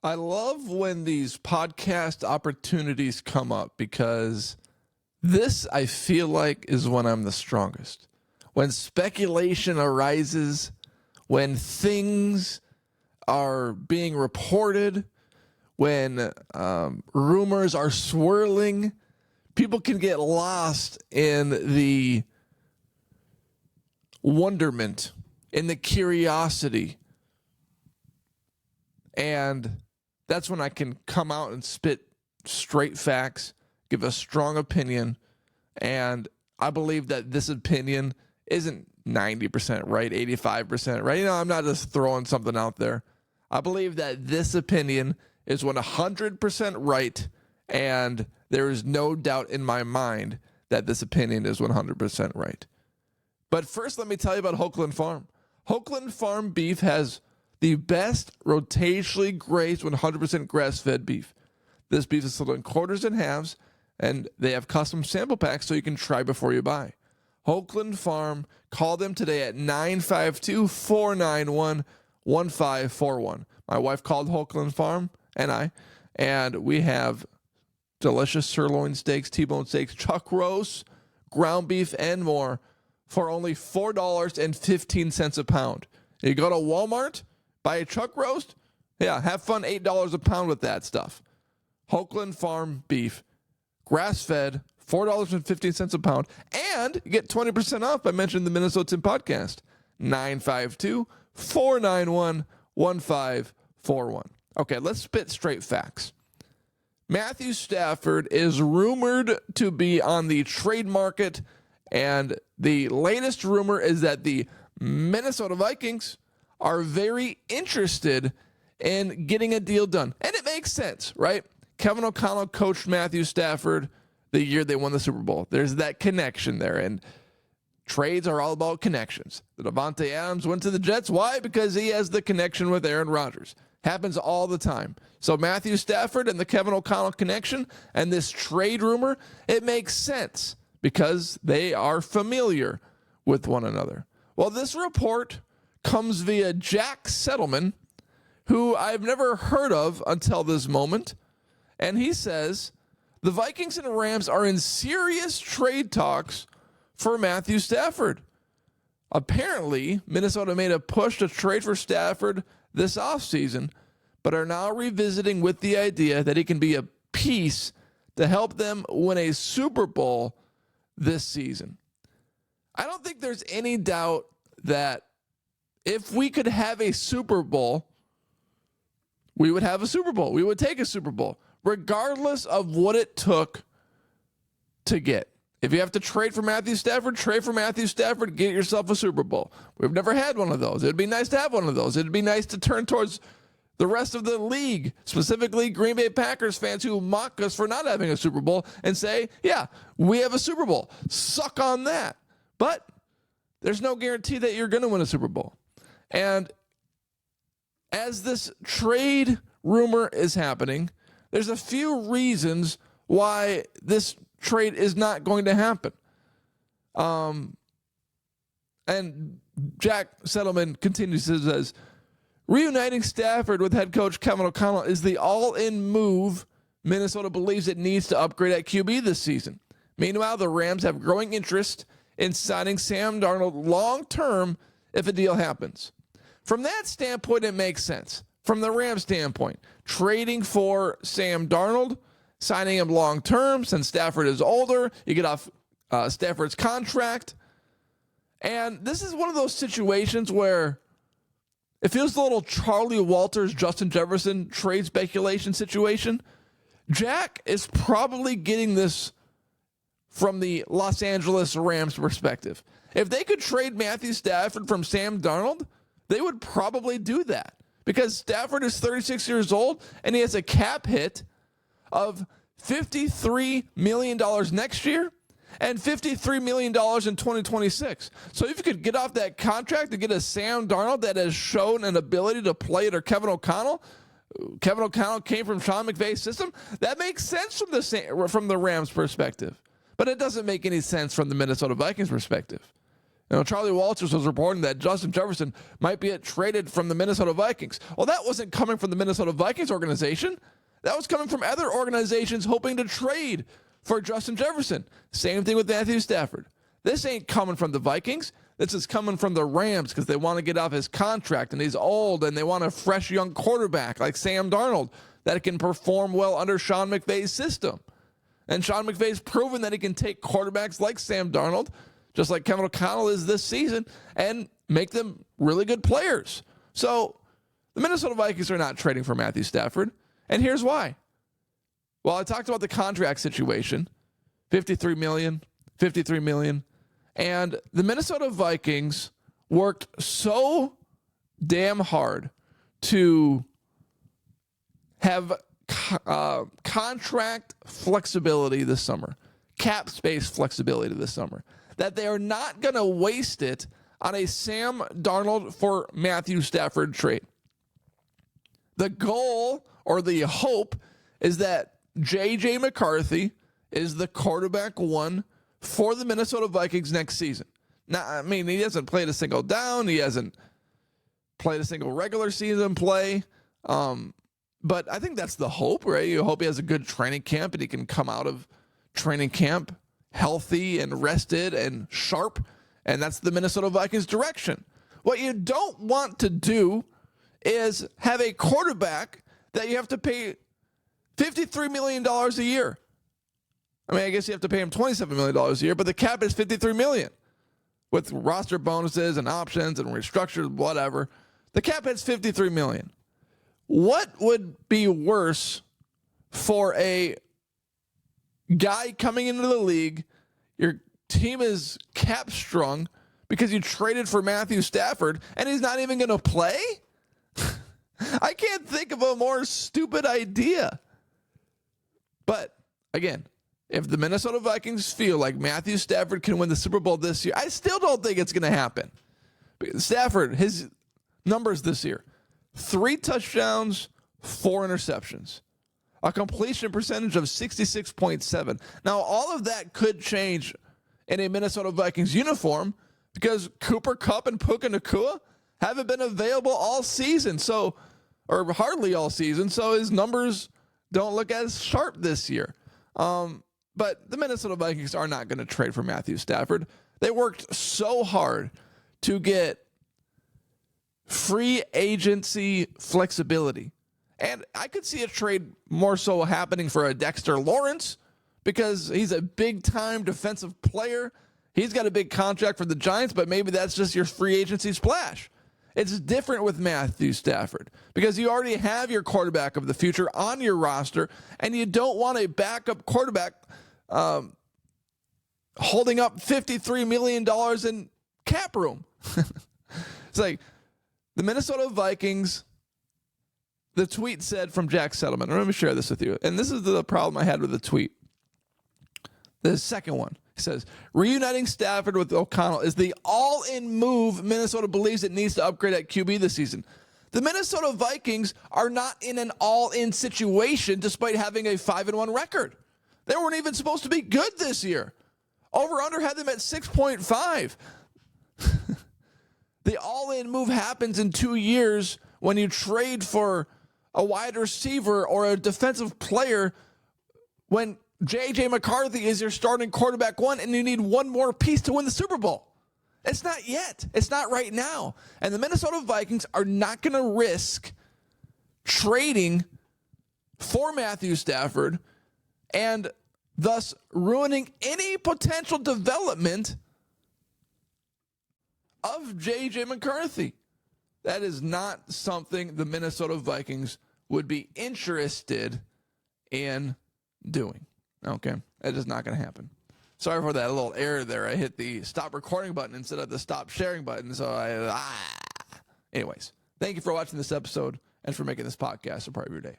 I love when these podcast opportunities come up because this, I feel like, is when I'm the strongest. When speculation arises, when things are being reported, when rumors are swirling, people can get lost in the wonderment, in the curiosity. And that's when I can come out and spit straight facts, give a strong opinion. And I believe that this opinion isn't 90% right, 85% right. I'm not just throwing something out there. I believe that this opinion is 100% right, and there is no doubt in my mind that this opinion is 100% right. But first, let me tell you about Hochland Farm. Hochland Farm beef has the best rotationally grazed 100% grass-fed beef. This beef is sold in quarters and halves, and they have custom sample packs so you can try before you buy. Hochland Farm, call them today at 952-491-1541. My wife called Hochland Farm, and we have delicious sirloin steaks, T-bone steaks, chuck roasts, ground beef, and more for only $4.15 a pound. You go to Walmart, buy a chuck roast, have fun, $8 a pound with that stuff. Hochland Farm beef, grass-fed, $4.15 a pound, and you get 20% off by mentioning the Minnesota podcast. 952-491-1541. Okay, let's spit straight facts. Matthew Stafford is rumored to be on the trade market, and the latest rumor is that the Minnesota Vikings are very interested in getting a deal done. And it makes sense, right? Kevin O'Connell coached Matthew Stafford the year they won the Super Bowl. There's that connection there, and trades are all about connections. The Devontae Adams went to the Jets. Why? Because he has the connection with Aaron Rodgers. Happens all the time. So Matthew Stafford and the Kevin O'Connell connection and this trade rumor, it makes sense because they are familiar with one another. Well, this report comes via Jack Settleman, who I've never heard of until this moment. And he says the Vikings and Rams are in serious trade talks for Matthew Stafford. Apparently, Minnesota made a push to trade for Stafford this offseason, but are now revisiting with the idea that he can be a piece to help them win a Super Bowl this season. I don't think there's any doubt that if we could have a Super Bowl, we would have a Super Bowl. We would take a Super Bowl, regardless of what it took to get. If you have to trade for Matthew Stafford, get yourself a Super Bowl. We've never had one of those. It'd be nice to have one of those. It'd be nice to turn towards the rest of the league, specifically Green Bay Packers fans who mock us for not having a Super Bowl and say, yeah, we have a Super Bowl. Suck on that. But there's no guarantee that you're going to win a Super Bowl. And as this trade rumor is happening, there's a few reasons why this trade is not going to happen. And Jack Settleman continues to says, reuniting Stafford with head coach Kevin O'Connell is the all-in move Minnesota believes it needs to upgrade at QB this season. Meanwhile, the Rams have growing interest in signing Sam Darnold long-term if a deal happens. From that standpoint, it makes sense. From the Rams standpoint, trading for Sam Darnold, signing him long-term since Stafford is older, you get off Stafford's contract. And this is one of those situations where it feels a little Charlie Walters, Justin Jefferson trade speculation situation. Jack is probably getting this from the Los Angeles Rams perspective. If they could trade Matthew Stafford from Sam Darnold, they would probably do that because Stafford is 36 years old and he has a cap hit of $53 million next year and $53 million in 2026. So if you could get off that contract and get a Sam Darnold that has shown an ability to play under Kevin O'Connell came from Sean McVay's system, that makes sense from the Rams perspective. But it doesn't make any sense from the Minnesota Vikings perspective. Charlie Walters was reporting that Justin Jefferson might be traded from the Minnesota Vikings. Well, that wasn't coming from the Minnesota Vikings organization. That was coming from other organizations hoping to trade for Justin Jefferson. Same thing with Matthew Stafford. This ain't coming from the Vikings. This is coming from the Rams because they want to get off his contract, and he's old, and they want a fresh young quarterback like Sam Darnold that can perform well under Sean McVay's system. And Sean McVay's proven that he can take quarterbacks like Sam Darnold, just like Kevin O'Connell is this season, and make them really good players. So the Minnesota Vikings are not trading for Matthew Stafford, and here's why. Well, I talked about the contract situation, $53 million, and the Minnesota Vikings worked so damn hard to have contract flexibility this summer, cap space flexibility this summer, that they are not going to waste it on a Sam Darnold for Matthew Stafford trade. The goal or the hope is that J.J. McCarthy is the quarterback one for the Minnesota Vikings next season. Now, I mean, he hasn't played a single down. He hasn't played a single regular season play. But I think that's the hope, right? You hope he has a good training camp and he can come out of training camp healthy and rested and sharp. And that's the Minnesota Vikings direction. What you don't want to do is have a quarterback that you have to pay $53 million a year. I mean, I guess you have to pay him $27 million a year, but the cap is $53 million with roster bonuses and options and restructured whatever. The cap hits $53 million. What would be worse for a guy coming into the league? Your team is cap strung because you traded for Matthew Stafford and he's not even going to play? I can't think of a more stupid idea. But again, if the Minnesota Vikings feel like Matthew Stafford can win the Super Bowl this year, I still don't think it's going to happen. Stafford, his numbers this year, 3 touchdowns, 4 interceptions, a completion percentage of 66.7. Now, all of that could change in a Minnesota Vikings uniform because Cooper Kupp and Puka Nacua haven't been available all season, or hardly all season, so his numbers don't look as sharp this year. But the Minnesota Vikings are not going to trade for Matthew Stafford. They worked so hard to get free agency flexibility. And I could see a trade more so happening for a Dexter Lawrence because he's a big-time defensive player. He's got a big contract for the Giants, but maybe that's just your free agency splash. It's different with Matthew Stafford because you already have your quarterback of the future on your roster, and you don't want a backup quarterback holding up $53 million in cap room. It's like the Minnesota Vikings, the tweet said from Jack Settleman. Let me share this with you. And this is the problem I had with the tweet. The second one. He says, reuniting Stafford with O'Connell is the all-in move Minnesota believes it needs to upgrade at QB this season. The Minnesota Vikings are not in an all-in situation despite having a 5-1 record. They weren't even supposed to be good this year. Over-under had them at 6.5. The all-in move happens in 2 years when you trade for a wide receiver or a defensive player when J.J. McCarthy is your starting quarterback one, and you need one more piece to win the Super Bowl. It's not yet. It's not right now. And the Minnesota Vikings are not going to risk trading for Matthew Stafford and thus ruining any potential development of J.J. McCarthy. That is not something the Minnesota Vikings would be interested in doing. Okay, that is not going to happen. Sorry for that little error there. I hit the stop recording button instead of the stop sharing button. So anyways, thank you for watching this episode and for making this podcast a part of your day.